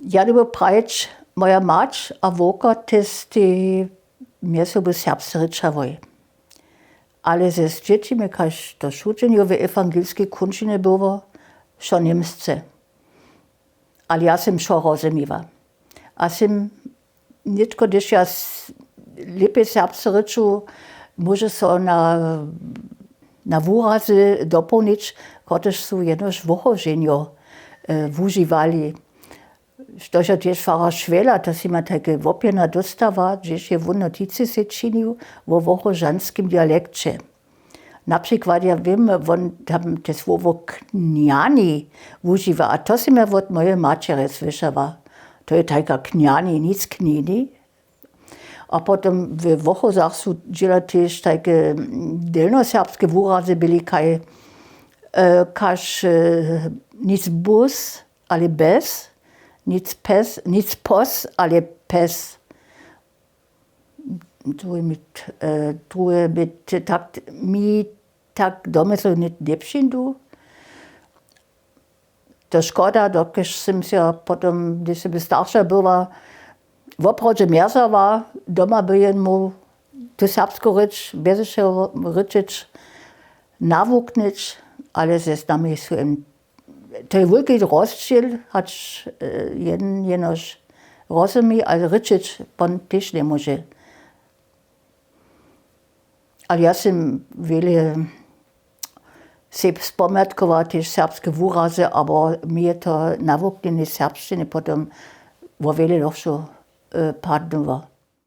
Ja doby prajeć, moja mać a woka testy mnie sobie serbsce ryczawoj. Ale ze dziecimi, kaž to šučenju w ewangelskiej kunčine było, šo niemsce. Ale ja sam šo rozumiła. A sam nitko, když ja lepiej serbsce ryczu, może so na wyrazy dopełnić, kotreż są jenoż wochoženjo wużywali. Štož je tiež fara Švela, to si ma také vopjena dostava, že je v notici se činil vo vohožanskim dialekcie. Napríklad ja viem, on tam te slovo kňani užíva, a to si ma od mojej mačere slyšala. To je taká kňani, nic knini. A potom v vohozách sú džela tiež také delnoserbské výrazy byli, kaž nic bus, ale bez. Nic pos, ale pes. Druge mit tak, mi tak domysl nit nepšindu. To škoda, dokiž jsem se potom, když jsem starša byla, v opravdu měrzava, doma by jen mu tu serbskou řeč, bezešel řečič, navuknič, ale se s nami jsou to je velký rozdíl, hač jenož rozumí, ale řečič on tež nemůže. Ale já jsem veľa si vzpomátkovala tež serbské výrazy, aber mi je to navuknené serbštiny potom vo veľa lepšie padnúva.